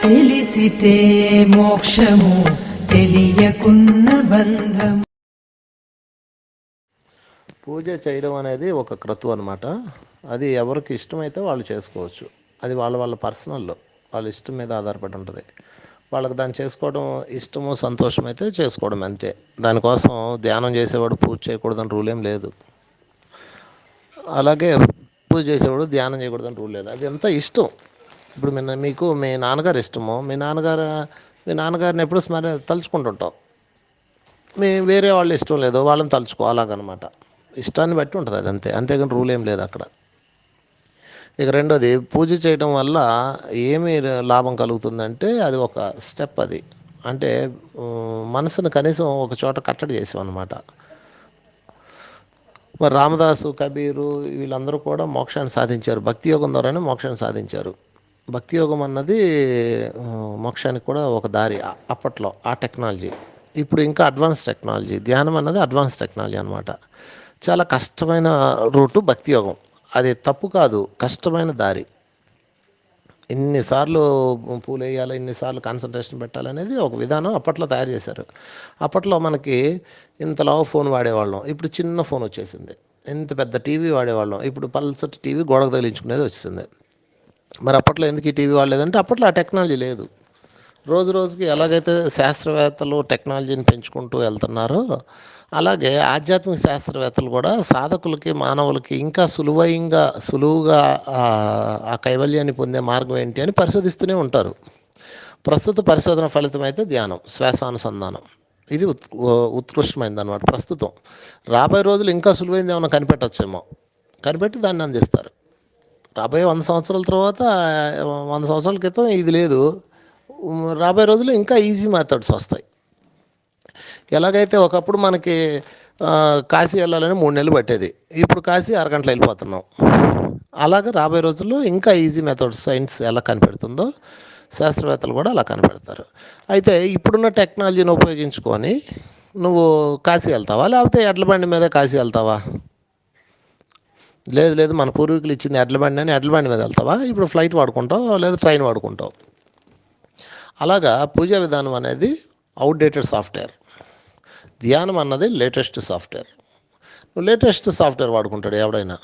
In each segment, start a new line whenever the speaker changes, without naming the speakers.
తెలిసితే మోక్షము తెలియకున్న బంధము.
పూజ చేయడం అనేది ఒక క్రతువు అనమాట. అది ఎవరికి ఇష్టమైతే వాళ్ళు చేసుకోవచ్చు. అది వాళ్ళ పర్సనల్, వాళ్ళ ఇష్టం మీద ఆధారపడి ఉంటుంది. వాళ్ళకి దాన్ని చేసుకోవడం ఇష్టము, సంతోషం అయితే చేసుకోవడం అంతే. దానికోసం ధ్యానం చేసేవాడు పూజ చేయకూడదని రూల్ ఏం లేదు. అలాగే పూజ చేసేవాడు ధ్యానం చేయకూడదని రూల్ లేదు. అది ఎంత ఇష్టం. ఇప్పుడు మీకు మీ నాన్నగారు ఇష్టము, మీ నాన్నగారిని ఎప్పుడు తలుచుకుంటుంటాం. వేరే వాళ్ళు ఇష్టం లేదు, వాళ్ళని తలుచుకో, అలాగనమాట. ఇష్టాన్ని బట్టి ఉంటుంది అది అంతే. అంతేగాని రూల్ ఏం లేదు అక్కడ. ఇక రెండోది, పూజ చేయడం వల్ల ఏమి లాభం కలుగుతుందంటే అది ఒక స్టెప్. అది అంటే మనసును కనీసం ఒక చోట కట్టడి చేసామన్నమాట. మరి రామదాసు, కబీరు వీళ్ళందరూ కూడా మోక్షాన్ని సాధించారు. భక్తి యోగం ద్వారానే మోక్షాన్ని సాధించారు. భక్తి యోగం అన్నది మోక్షానికి కూడా ఒక దారి అప్పట్లో, ఆ టెక్నాలజీ. ఇప్పుడు ఇంకా అడ్వాన్స్ టెక్నాలజీ. ధ్యానం అన్నది అడ్వాన్స్ టెక్నాలజీ అనమాట. చాలా కష్టమైన రూటు భక్తి యోగం. అది తప్పు కాదు, కష్టమైన దారి. ఇన్నిసార్లు పూలు వేయాలి, ఇన్నిసార్లు కాన్సన్ట్రేషన్ పెట్టాలనేది ఒక విధానం అప్పట్లో తయారు చేశారు. అప్పట్లో మనకి ఇంతలా ఫోన్ వాడేవాళ్ళం, ఇప్పుడు చిన్న ఫోన్ వచ్చేసింది. ఇంత పెద్ద టీవీ వాడేవాళ్ళం, ఇప్పుడు పల్సటి టీవీ గోడకు తగిలించుకునేది వచ్చింది. మరి అప్పట్లో ఎందుకు ఈ టీవీ వాడలేదంటే అప్పట్లో ఆ టెక్నాలజీ లేదు. రోజు రోజుకి ఎలాగైతే శాస్త్రవేత్తలు టెక్నాలజీని పెంచుకుంటూ వెళ్తున్నారో, అలాగే ఆధ్యాత్మిక శాస్త్రవేత్తలు కూడా సాధకులకి, మానవులకి ఇంకా సులువుగా ఆ కైవల్యాన్ని పొందే మార్గం ఏంటి అని పరిశోధిస్తూనే ఉంటారు. ప్రస్తుత పరిశోధన ఫలితం అయితే ధ్యానం, శ్వాసానుసంధానం. ఇది ఉత్కృష్టమైంది అనమాట. ప్రస్తుతం రాబోయే రోజులు ఇంకా సులువైంది ఏమైనా కనిపెట్టచ్చేమో, కనిపెట్టి దాన్ని అందిస్తారు. రాబోయే 100 సంవత్సరాల తర్వాత, 100 సంవత్సరాల క్రితం ఇది లేదు. రాబోయే రోజులు ఇంకా ఈజీ మెథడ్స్ వస్తాయి. ఎలాగైతే ఒకప్పుడు మనకి కాశీ వెళ్ళాలని 3 నెలలు పట్టేది, ఇప్పుడు కాశీ అరగంటలో వెళ్ళిపోతున్నాం. అలాగే రాబోయే రోజుల్లో ఇంకా ఈజీ మెథడ్స్ సైన్స్ ఎలా కనిపెడుతుందో శాస్త్రవేత్తలు కూడా అలా కనిపెడతారు. అయితే ఇప్పుడున్న టెక్నాలజీని ఉపయోగించుకొని నువ్వు కాశీ వెళ్తావా, లేకపోతే ఎడ్ల బండి మీద కాశీ వెళ్తావా? లేదు, మన పూర్వీకులు ఇచ్చింది ఎడ్ల బండి అని ఎడ్ల బండి మీద వెళ్తావా? ఇప్పుడు ఫ్లైట్ వాడుకుంటావు, లేదా ట్రైన్ వాడుకుంటావు. అలాగా పూజా విధానం అనేది అవుట్డేటెడ్ సాఫ్ట్వేర్, ధ్యానం అన్నది లేటెస్ట్ సాఫ్ట్వేర్. నువ్వు లేటెస్ట్ సాఫ్ట్వేర్ వాడుకుంటాడు ఎవడైనా.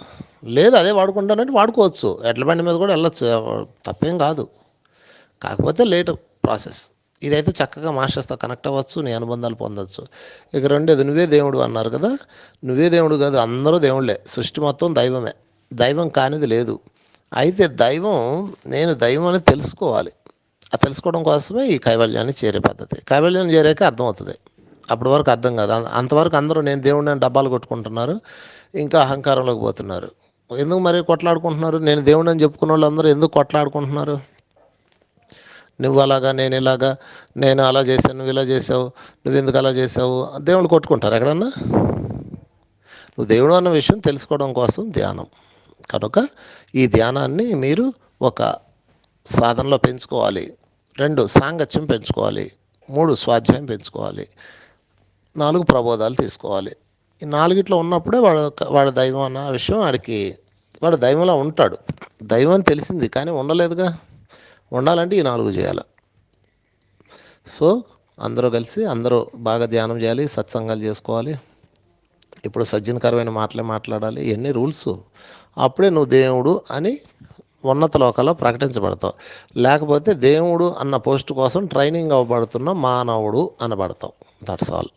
లేదు అదే వాడుకుంటానంటే వాడుకోవచ్చు, ఎడ్ల బండి మీద కూడా వెళ్ళొచ్చు, తప్పేం కాదు. కాకపోతే లేట్ ప్రాసెస్. ఇదైతే చక్కగా మాస్టర్స్తో కనెక్ట్ అవ్వచ్చు, నీ అనుబంధాలు పొందవచ్చు. ఇక రెండేది, నువ్వే దేవుడు అన్నారు కదా. నువ్వే దేవుడు కాదు, అందరూ దేవుళ్ళే. సృష్టి మొత్తం దైవమే, దైవం కానిది లేదు. అయితే నేను దైవం అని తెలుసుకోవాలి. ఆ తెలుసుకోవడం కోసమే ఈ కైవల్యాన్ని చేరే పద్ధతి. కైవల్యాన్ని చేరాక అర్థమవుతుంది, అప్పటి వరకు అర్థం కాదు. అంతవరకు అందరూ నేను దేవుడిని డబ్బాలు కొట్టుకుంటున్నారు, ఇంకా అహంకారంలోకి పోతున్నారు. ఎందుకు మరి కొట్లాడుకుంటున్నారు? నేను దేవుడిని అని చెప్పుకున్న వాళ్ళు అందరూ ఎందుకు కొట్లాడుకుంటున్నారు? నువ్వు అలాగా, నేను ఇలాగా, నేను అలా చేశాను, నువ్వు ఇలా చేసావు, నువ్వు ఎందుకు అలా చేసావు, దేవుళ్ళు కొట్టుకుంటారు ఎక్కడన్నా? నువ్వు దేవుడు అన్న విషయం తెలుసుకోవడం కోసం ధ్యానం. కనుక ఈ ధ్యానాన్ని మీరు ఒక సాధనలో పెంచుకోవాలి. 2 సాంగత్యం పెంచుకోవాలి. 3 స్వాధ్యాయం పెంచుకోవాలి. 4 ప్రబోధాలు తీసుకోవాలి. ఈ 4 ఉన్నప్పుడే వాడు దైవం అన్న విషయం వాడు దైవంలో ఉంటాడు. దైవం అని తెలిసింది కానీ ఉండలేదుగా. ఉండాలంటే ఈ 4 చేయాలి. సో అందరూ కలిసి అందరూ బాగా ధ్యానం చేయాలి, సత్సంగాలు చేసుకోవాలి. ఇప్పుడు సజ్జనకరమైన మాటలే మాట్లాడాలి. ఇవన్నీ రూల్స్. అప్పుడే నువ్వు దేవుడు అని ఉన్నత లోకాల్లో ప్రకటించబడతావు. లేకపోతే దేవుడు అన్న పోస్ట్ కోసం ట్రైనింగ్ అవ్వబడుతున్న మానవుడు అనబడతావు. That's all.